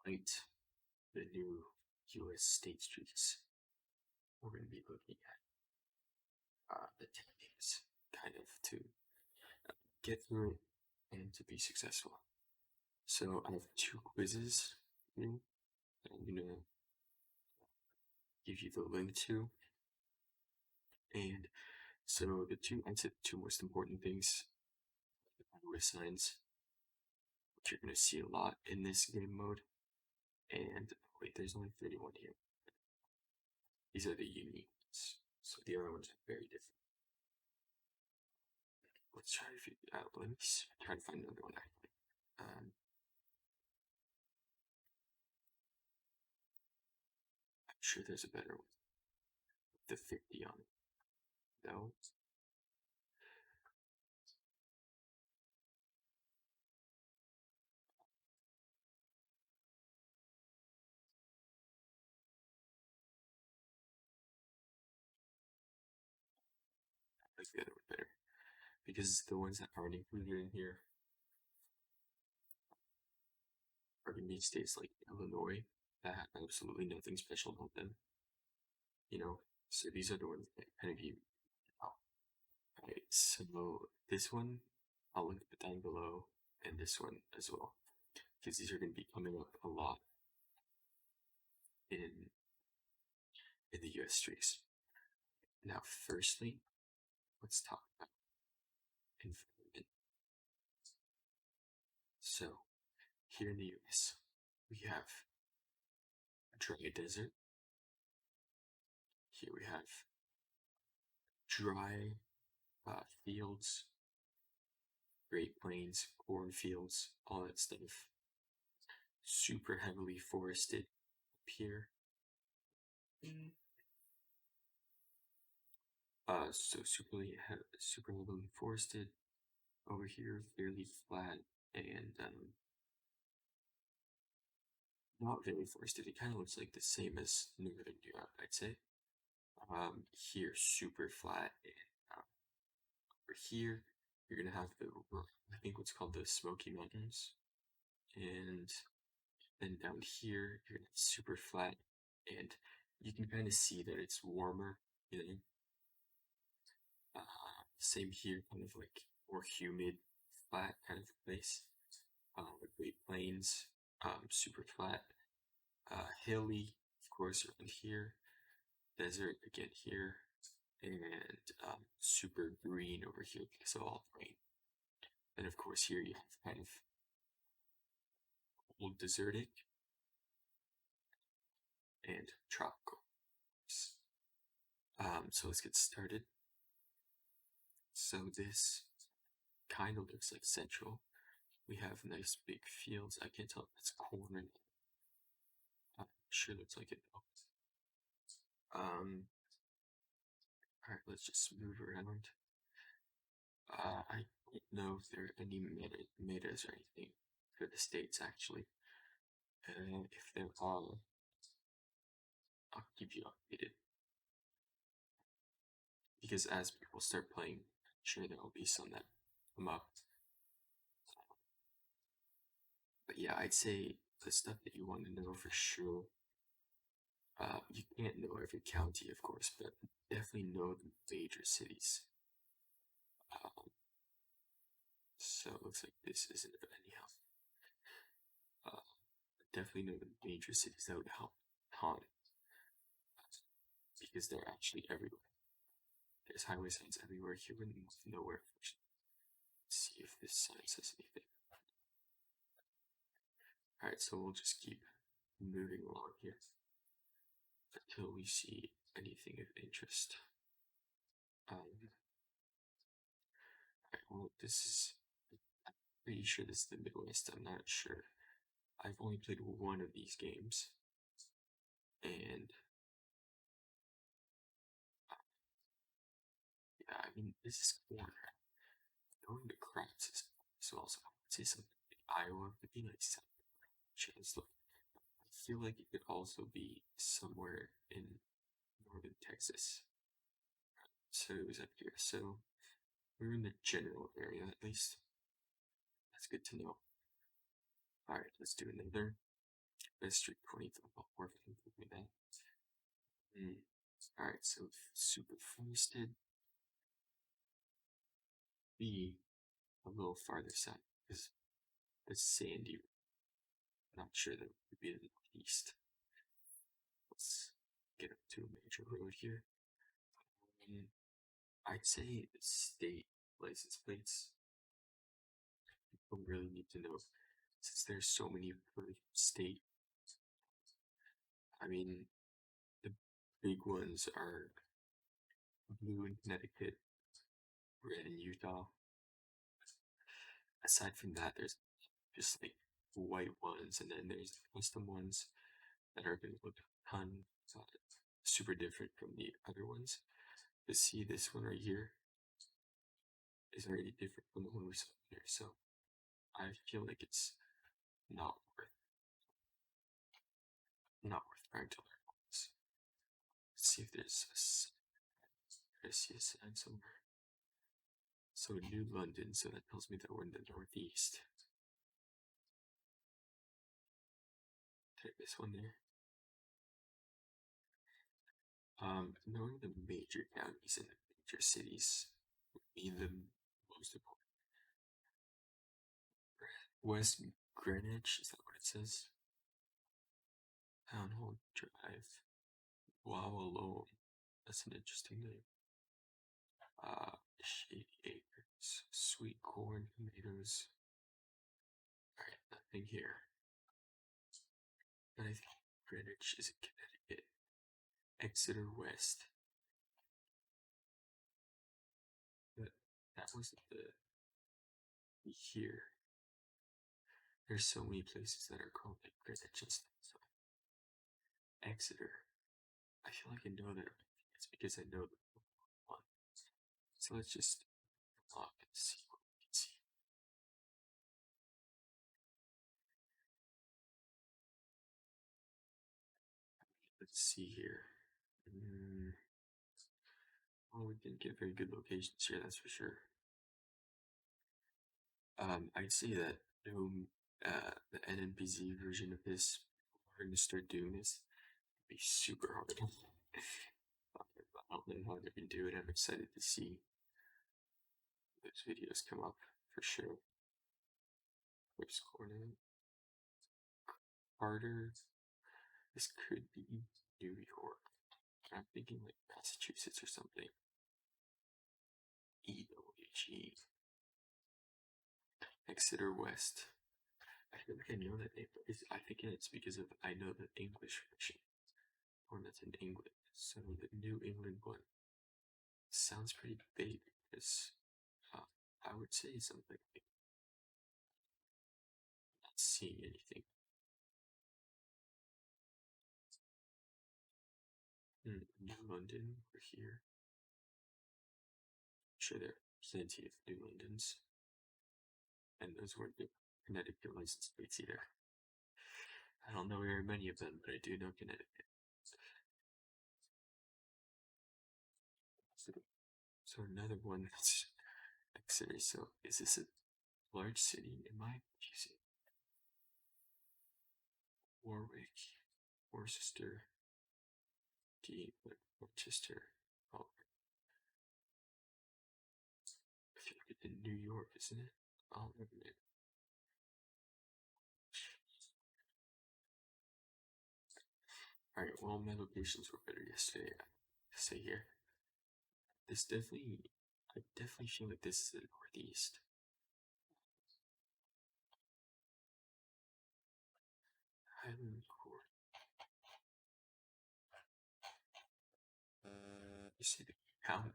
Right, the new U.S. state streets. We're going to be looking at the techniques kind of to get through it and to be successful. So I have two quizzes here that I'm going to give you the link to. And so I said the two most important things, with signs, which you're going to see a lot in this game mode. And wait, there's only 31 here. These are the unique ones. So the other ones are very different. Let's try to figure out. Let me try to find another one. I'm sure there's a better one. The 50 on it. No. I like the other one better. Because the ones that aren't included in here are going to be states like Illinois that have absolutely nothing special about them. So these are the ones that kind of give you out. Alright, so this one, I'll link it down below, and this one as well. Because these are going to be coming up a lot in the US streets. Now, firstly, let's talk about environment. So, here in the US, we have a dry desert. Here we have dry fields, Great Plains, cornfields, all that stuff. Super heavily forested up here. So super heavily forested. Over here, fairly flat and not very forested. It kind of looks like the same as northern Europe, I'd say. Here, super flat, and over here, you're gonna have I think what's called the Smoky Mountains, and then down here, you're gonna have super flat, and you can kind of see that it's warmer, you know. Same here, kind of like more humid, flat kind of place. Great Plains, super flat, hilly, of course, around here, desert again here, and super green over here because of all the rain. And of course, here you have kind of old desertic and tropical. So let's get started. So this kind of looks like central. We have nice big fields. I can't tell if it's corn or not. I'm sure looks like it though. Alright, let's just move around. I don't know if there are any metas or anything for the states actually. If there are, I'll keep you updated. Because as people start playing, I'm sure there will be some that come up. But yeah, I'd say the stuff that you want to know for sure. You can't know every county, of course, but definitely know the major cities. So it looks like this isn't it anyhow. Definitely know the major cities that would help a ton, because they're actually everywhere. There's highway signs everywhere here in nowhere. Let's see if this sign says anything. Alright, so we'll just keep moving along here until we see anything of interest. Alright, well, I'm pretty sure this is the Midwest. I'm not sure. I've only played one of these games, and yeah, I mean, this is corn. Knowing the crops is so also, I would say something like Iowa would be nice. Chance. I feel like it could also be somewhere in northern Texas. So it was up here. So we're in the general area at least. That's good to know. Alright, let's do another. Best Street 20 football work with that. Alright, so super forested. Be a little farther south because the sandy. Not sure that would be the east. Let's get up to a major road here. I'd say the state license plates. People really need to know since there's so many per state. I mean, the big ones are blue in Connecticut, red in Utah. Aside from that, there's just like white ones, and then there's custom ones that are going to look a ton super different from the other ones. To see this one right here is already different from the one we saw here, so I feel like it's not worth trying to learn this. Let's see if there's a sign somewhere. So New London, so that tells me that we're in the northeast. Take this one there. Knowing the major counties and the major cities would be the most important. West Greenwich, is that what it says? Town Hall Drive. Wow, that's an interesting name. Shady Acres, sweet corn, tomatoes. Alright, nothing here. And I think Greenwich is in Connecticut. Exeter West. But that wasn't the here. There's so many places that are called like Greenwich and stuff. So Exeter. I feel like I know that it's because I know the one. So let's just look and see what we can see. Let's see here. Well, we didn't get very good locations here, that's for sure. I'd say that the NNPZ version of this, we're going to start doing this, it'd be super hard. I don't know how they're going to do it. I'm excited to see those videos come up for sure. Where's Cornell? Carter. This could be New York. I'm thinking like Massachusetts or something. EOHE. Exeter West. I feel like I know that name. I think it's because of I know the English version. One that's in England. So the New England one sounds pretty big because I would say something like not seeing anything. New London, we're here. I'm sure there are plenty of New Londons. And those weren't the Connecticut license plates either. I don't know very many of them, but I do know Connecticut. So another one that's Exeter. So is this a large city? Am I confusing? Warwick, Worcester, Rochester. Oh, I feel like it's in New York, isn't it? I'll never know. Alright, well, my locations were better yesterday. I say here. This definitely, I definitely feel like this is the northeast. Highland Court. You see the county.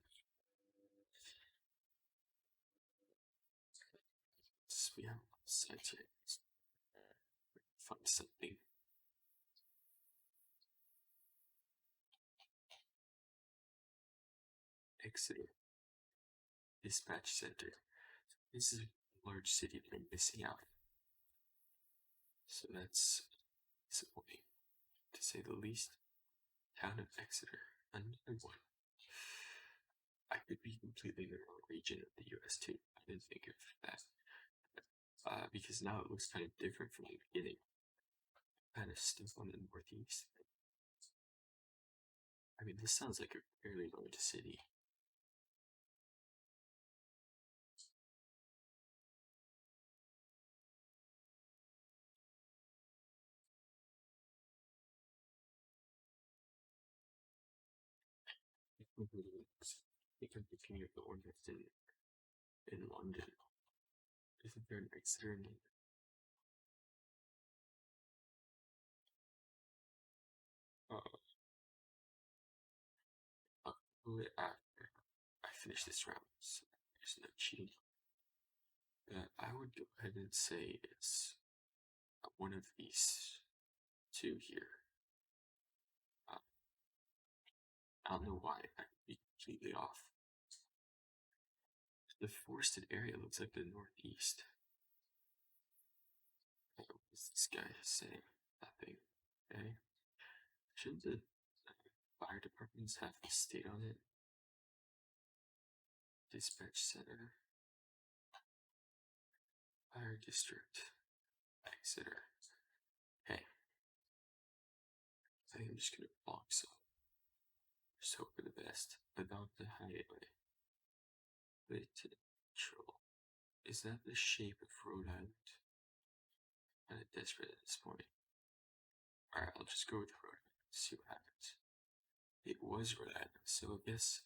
We have sites here. Find something. Exeter Dispatch Center. This is a large city that I'm missing out. So that's disappointing, to say the least. Town of Exeter, another one. I could be completely in the wrong region of the US too. I didn't think of that. Because now it looks kind of different from the beginning. kind of stuff on the northeast. I mean, this sounds like a fairly large city. I think I'm thinking of the one that's in London. Isn't there an Exeter in uh, after I finish this round? So there's no cheating. I would go ahead and say it's one of these two here. Uh, I don't know why I could be completely off. The forested area looks like the northeast. What was this guy saying? Nothing. Okay. Shouldn't the fire departments have the state on it? Dispatch center. Fire district. Exeter. Hey. I think I'm just gonna box up. Just hope for the best. About the highway. Way to neutral. Is that the shape of Rhode Island? Kind of desperate at this point. Alright, I'll just go with Rhode Island. See what happens. It was Rhode Island, so I guess.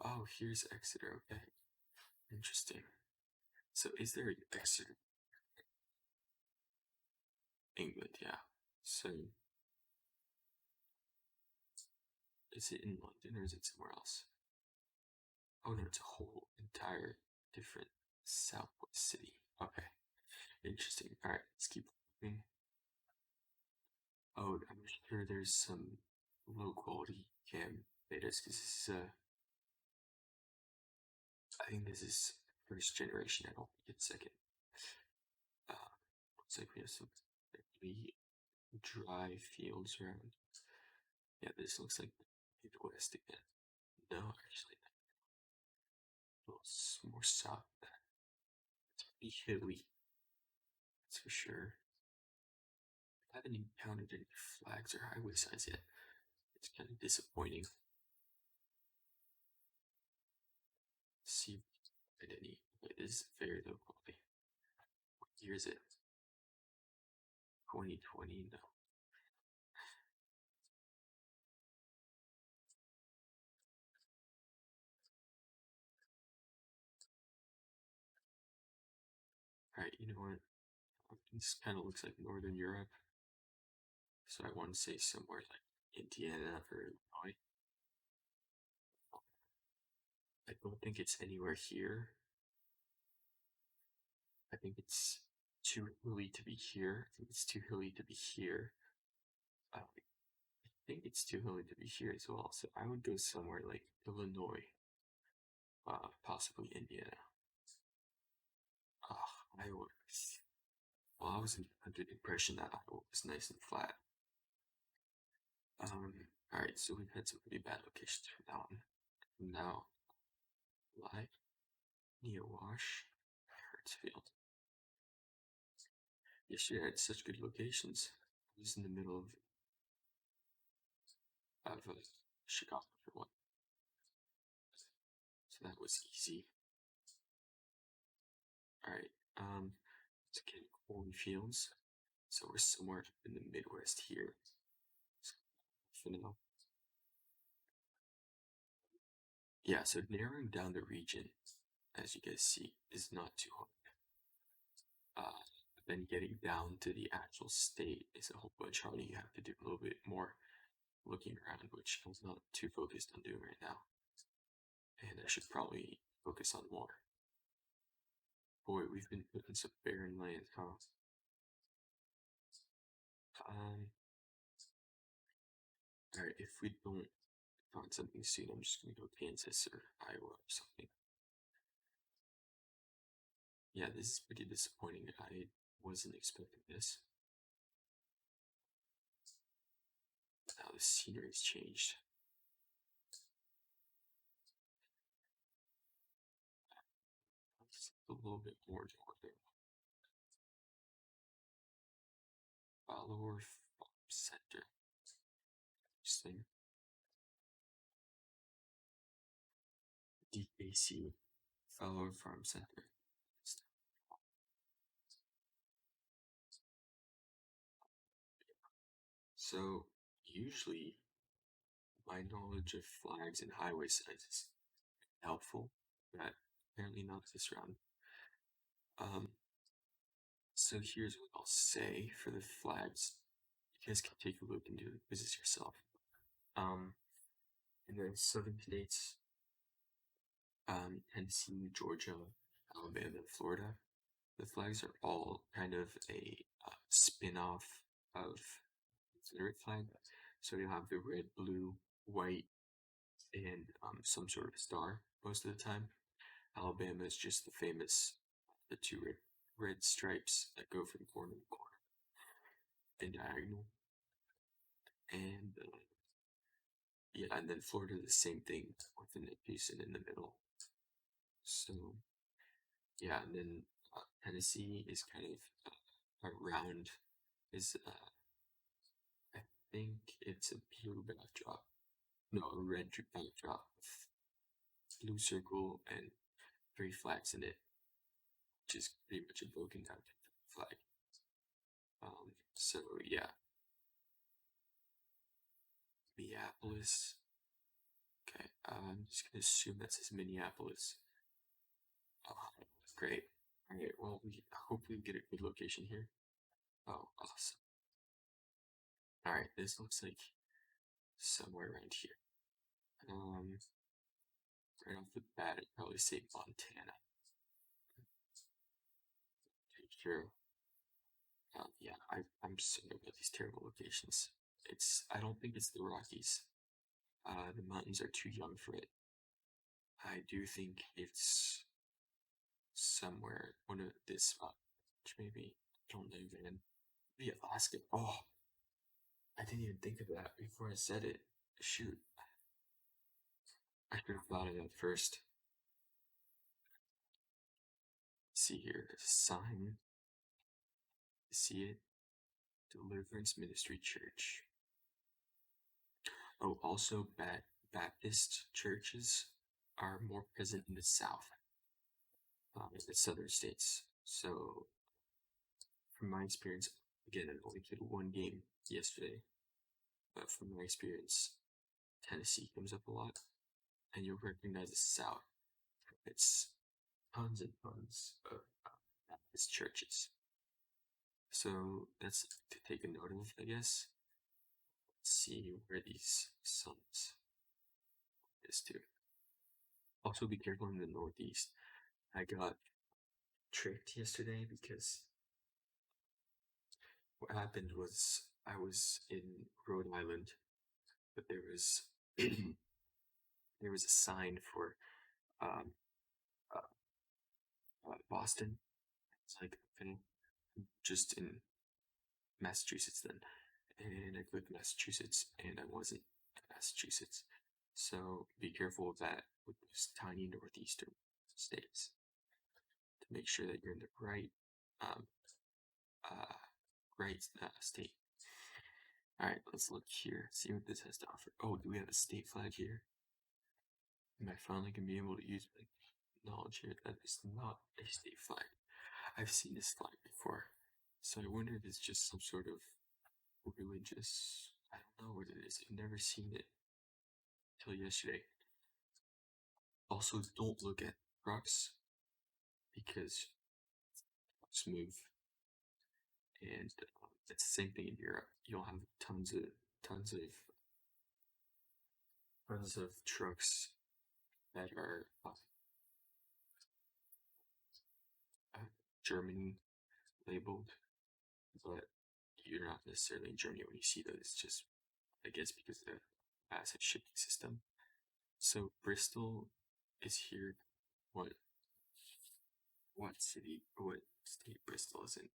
Oh, here's Exeter. Okay. Interesting. So is there an Exeter? England, yeah. So is it in London or is it somewhere else? Oh no, it's a whole entire different southwest city. Okay. Interesting. Alright, let's keep moving. Oh, I'm sure there's some low quality cam betas because this is I think this is first generation. I don't think it's second. Looks like we have some really dry fields around. Yeah, this looks like Midwest again. No, actually, a little more south. It's pretty hilly, that's for sure. I haven't encountered any flags or highway signs yet. It's kind of disappointing. See if any. It is very low quality. What year is it? 2020? No. Alright, you know what? This kind of looks like Northern Europe. So I want to say somewhere like Indiana or Illinois. I don't think it's anywhere here. I think it's too hilly to be here. I think it's too hilly to be here. I think it's too hilly to be here as well. So I would go somewhere like Illinois, possibly Indiana. Iowa. Well, I was under the impression that Iowa was nice and flat. All right, so we've had some pretty bad locations from now on. Now, Live, Neowash, Hartsfield. Yesterday I had such good locations. I was in the middle of Chicago for one, so that was easy. All right, it's again cornfields, so we're somewhere in the Midwest here. So for now, yeah. So narrowing down the region, as you guys see, is not too hard. Then getting down to the actual state is a whole bunch harder. You have to do a little bit more looking around, which I'm not too focused on doing right now. And I should probably focus on more. Boy, we've been put in some barren lands, huh? Alright, if we don't find something soon, I'm just gonna go Kansas or Iowa or something. Yeah, this is pretty disappointing. I wasn't expecting this. Now the scenery's changed. Just a little bit more northern. Follower Center. Interesting. DAC, Fellow Farm Center. So, usually, my knowledge of flags and highway signs is helpful, but apparently not this round. Um, so here's what I'll say for the flags. You guys can take a look and do the quizzes yourself. In the southern states, Tennessee, Georgia, Alabama, and Florida, the flags are all kind of a spin-off of Confederate flag. So you have the red, blue, white, and some sort of star most of the time. Alabama is just the famous the two red stripes that go from corner to corner and diagonal. And yeah, and then Florida the same thing with an piece in the middle. So yeah, and then Tennessee is kind of round. Is I think it's a blue backdrop. No, a red backdrop with blue circle and 3 flags in it, which is pretty much a broken down flag. So yeah, Minneapolis. Okay, I'm just gonna assume that says Minneapolis. Oh, great. All right, well, we hopefully get a good location here. Oh, awesome. All right, this looks like somewhere around here. Right off the bat, I'd probably say Montana. Sure. Yeah, I'm sorry about these terrible locations. I don't think it's the Rockies. The mountains are too young for it. I do think it's somewhere, one of this, maybe, I don't know, man. Maybe Alaska. Oh, I didn't even think of that before I said it. Shoot. I should have thought of that first. See here, sign. See it? Deliverance Ministry Church. Oh, also Baptist churches are more present in the South, in the southern states. So, from my experience, again, I only played one game yesterday, but from my experience, Tennessee comes up a lot, and you'll recognize the South. It's tons and tons of Baptist churches. So that's to take a note of, I guess. Let's see where these suns is too. Also, be careful in the Northeast. I got tricked yesterday because what happened was I was in Rhode Island, but there was there was a sign for um, Boston. It's like okay, I'm just in Massachusetts then, and I clicked Massachusetts, and I wasn't in Massachusetts. So be careful of that with those tiny northeastern states to make sure that you're in the um, uh, right state. All right, let's look here, see what this has to offer. Oh, do we have a state flag here? Am I finally gonna be able to use my knowledge here? That is not a state flag. I've seen this flag before, so I wonder if it's just some sort of religious. I don't know what it is. I've never seen it till yesterday. Also, don't look at trucks because trucks move, and it's the same thing in Europe. You'll have tons of tons of trucks that are German labeled, but you're not necessarily in Germany when you see those. It's just, I guess, because of the massive shipping system. So Bristol is here. What city? What state Bristol is in?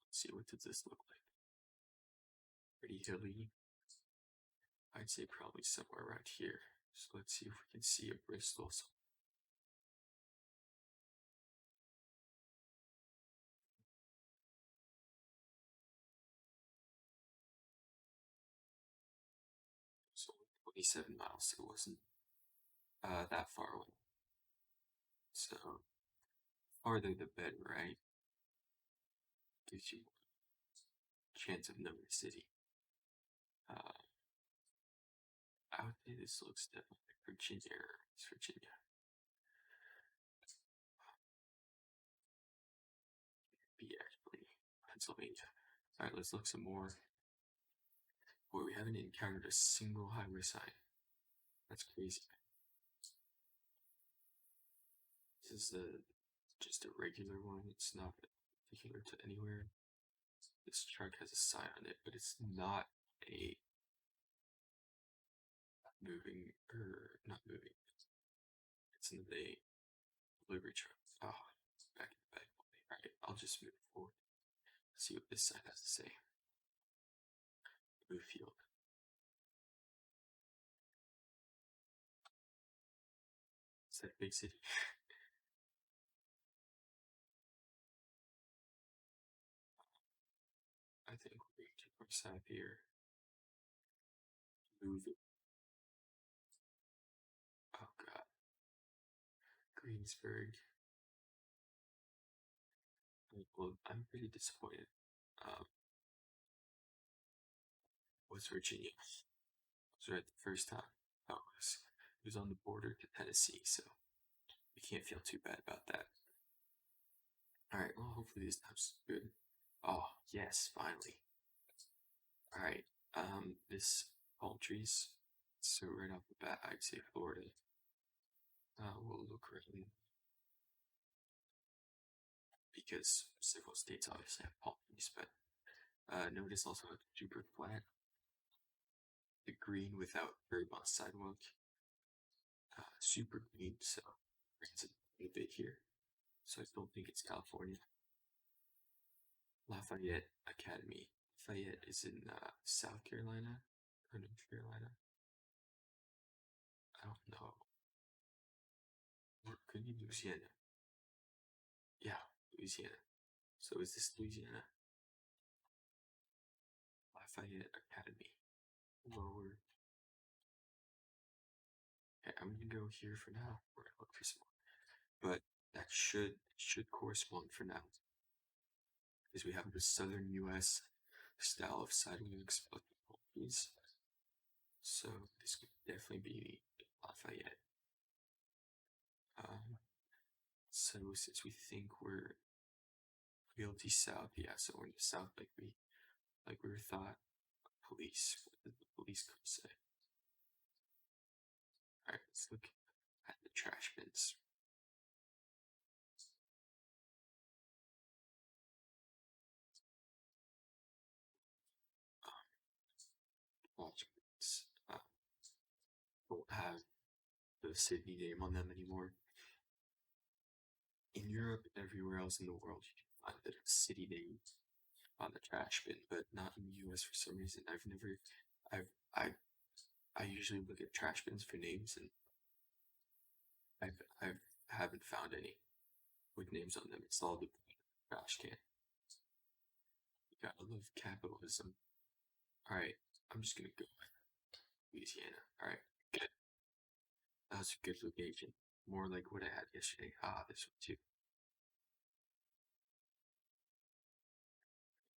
Let's see, what does this look like? Pretty hilly. I'd say probably somewhere around here. So let's see if we can see a Bristol. 27 miles, so it wasn't that far away. So farther the better, right? Gives you chance of knowing the city. I would say this looks definitely like Virginia. It's Virginia. Be actually Pennsylvania. Alright, let's look some more. Boy, we haven't encountered a single highway sign. That's crazy. This is just a regular one. It's not particular to anywhere. This truck has a sign on it, but it's not a moving, or not moving. It's not a delivery truck. Oh, back in the back. Alright, I'll just move forward. See what this sign has to say. Blue field. Is that a big city? I think we're being too far south here. Move it. Oh god. Greensburg. Well, I'm pretty disappointed. Was Virginia. Was right the first time. It was on the border to Tennessee, so we can't feel too bad about that. Alright, well, hopefully this time's good. Oh, yes, finally. Alright, this palm trees. So right off the bat, I'd say Florida. We'll look around because several states obviously have palm trees, but notice also super flat. The green without curb on sidewalk. Super green, so brings it a bit here. So I don't think it's California. Lafayette Academy. Lafayette is in South Carolina or North Carolina. I don't know. Or could be Louisiana. Yeah, Louisiana. So is this Louisiana? Lafayette Academy. Lower. Okay, I'm gonna go here for now. We're gonna look for some more. But that should correspond for now. Because we have the southern US style of sidewalks, but these. So this could definitely be Lafayette. So since we think we're realty south, yeah, so we're in the south like we were thought. Police. What did the police come say? Alright, let's look at the trash bins. Trash bins don't have the city name on them anymore. In Europe, everywhere else in the world, you can find the city name on the trash bin, but not in the US for some reason. I usually look at trash bins for names, and I haven't found any with names on them. It's all the trash can. You gotta love capitalism. Alright, I'm just gonna go with Louisiana. Alright, good. That was a good location. More like what I had yesterday. Ah, this one too.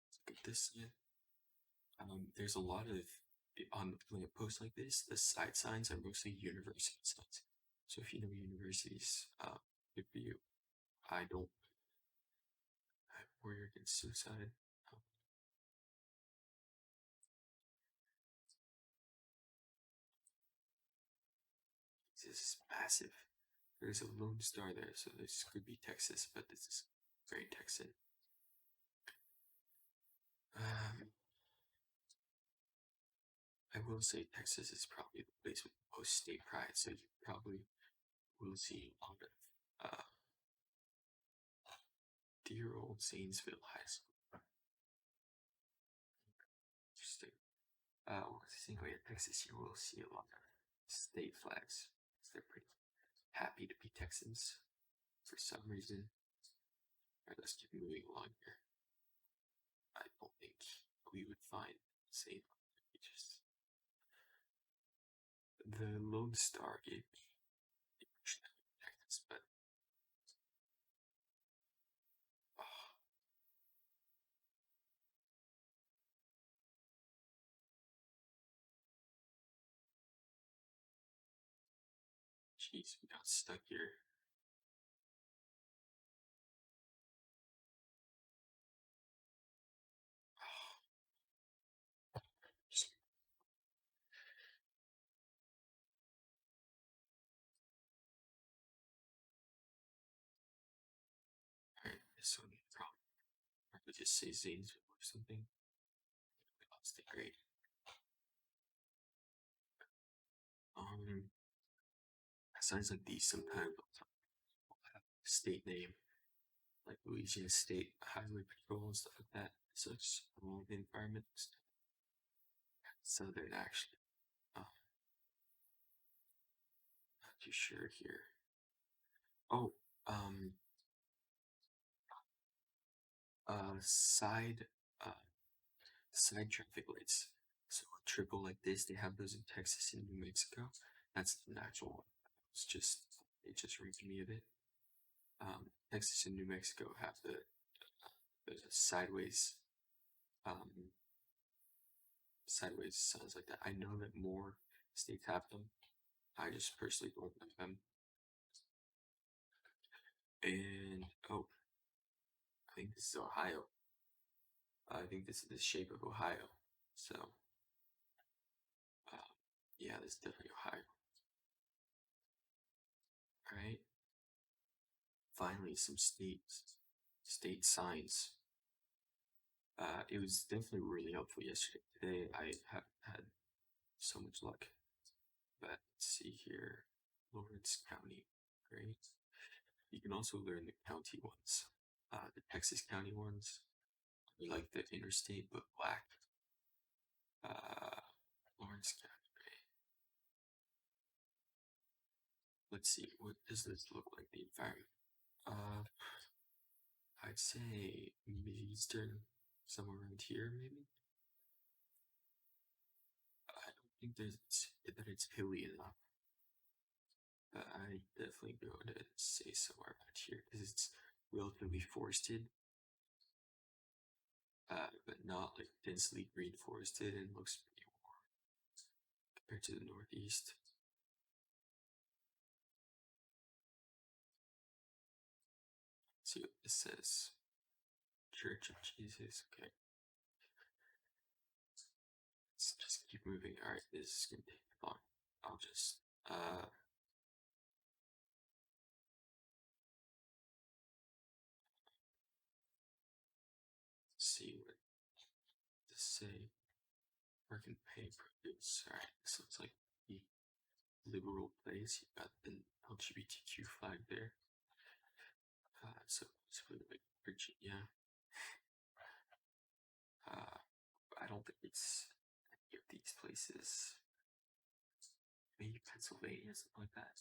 Let's look at this again. There's a lot of on a post like this. The side signs are mostly university signs. So if you know universities, good for you. I don't. I warrior against suicide. This is massive. There's a lone star there, so this could be Texas, but this is very Texan. I will say Texas is probably the place with the most state pride, so you probably will see a lot of dear old Zanesville High School. Interesting. Well, I think at Texas, you will see a lot of state flags. They're pretty happy to be Texans for some reason. Alright, let's keep moving along here. I don't think we would find St. Just the Lone Star gave me the impression that we protect this, but oh, jeez, we got stuck here. Just, alright, this one probably I could just say Zanesville or something. We lost it, great. Signs like these sometimes will have a state name, like Louisiana State Highway Patrol and stuff like that. Such all the environment southern actually. Not too sure here. Oh, um, side, uh, side traffic lights. So a triple like this, they have those in Texas and New Mexico. That's the natural one. It's just it just reminds me of it. Texas and New Mexico have the sideways um sideways signs like that. I know that more states have them. I just personally don't have them. And oh, I think this is Ohio. I think this is the shape of Ohio. So uh, yeah, this is definitely Ohio. All right. Finally, some state signs. It was definitely really helpful yesterday. Today, I haven't had so much luck. But let's see here, Lawrence County, great. You can also learn the county ones. The Texas County ones, like the interstate but black. Lawrence County, great. Let's see, what does this look like, the environment? Uh, I'd say mid-eastern, somewhere around here, maybe. I don't think that it's hilly enough, but I definitely go to say somewhere around here because it's relatively forested, but not like densely green forested and looks pretty warm compared to the northeast. Let's see what this says. Church of Jesus. Okay. Let's just keep moving. Alright, this is gonna take long. I'll just see what to say. Work and pay produce. Alright, this looks like the liberal place. You got the LGBTQ flag there. So it's really like Virginia. I don't think it's any of these places. Maybe Pennsylvania, something like that.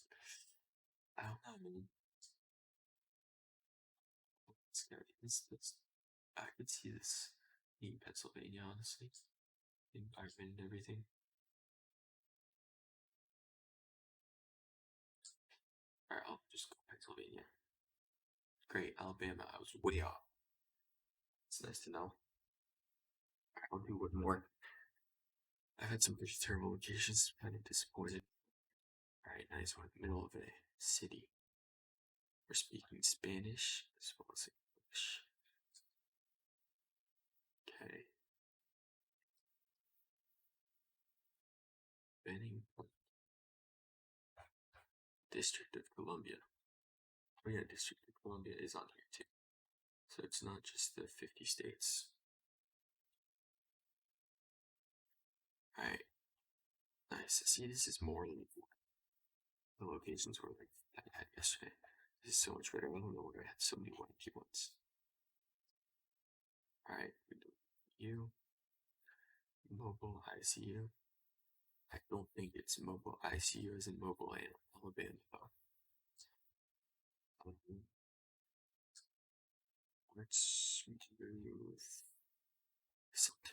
I don't know, man. It's scary. I could see this in Pennsylvania, honestly. The environment and everything. Alright, I'll just go Pennsylvania. Great, Alabama. I was way off. It's nice to know. I'll do one more. I've had some pretty terrible locations. Kind of disappointed. Alright, nice one. Middle of a city. We're speaking Spanish as well as English. Okay. Benning, District of Columbia. Oh yeah, District of Columbia is on here too. So it's not just the 50 states. Alright. Nice. See, this is more than the locations were like I had yesterday. This is so much better. I don't know where I had so many wacky ones. Alright, we do you. Mobile ICU. I don't think it's mobile ICU as in mobile Alabama though. Let's do something.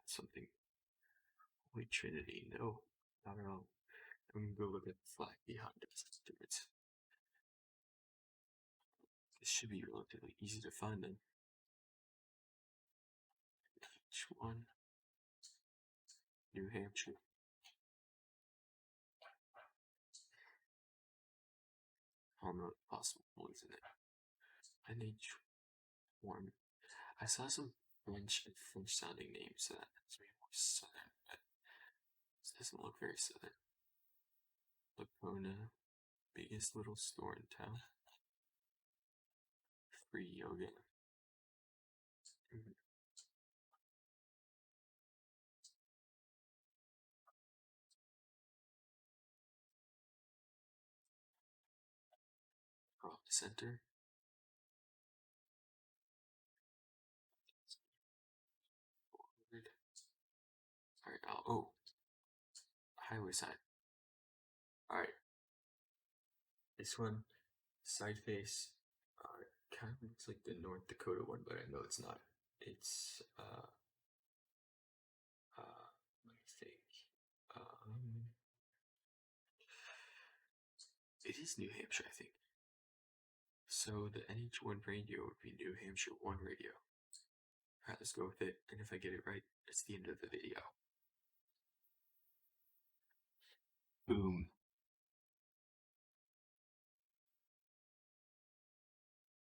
Something. Holy Trinity. No, not at all. I'm gonna go look at the flag behind us afterwards. This should be relatively easy to find then. Which one? New Hampshire. I don't know what possible ones in it. NH1. I saw some French sounding names that that's maybe more southern, but this doesn't look very southern. Lacona, biggest little store in town. Free yoga. Rock Center. Alright, oh, highway sign. Alright, this one, side face, kind of looks like the North Dakota one, but I know it's not. It's, let me think. It is New Hampshire, I think. So the NH1 radio would be New Hampshire 1 radio. Alright, let's go with it, and if I get it right, it's the end of the video. Boom.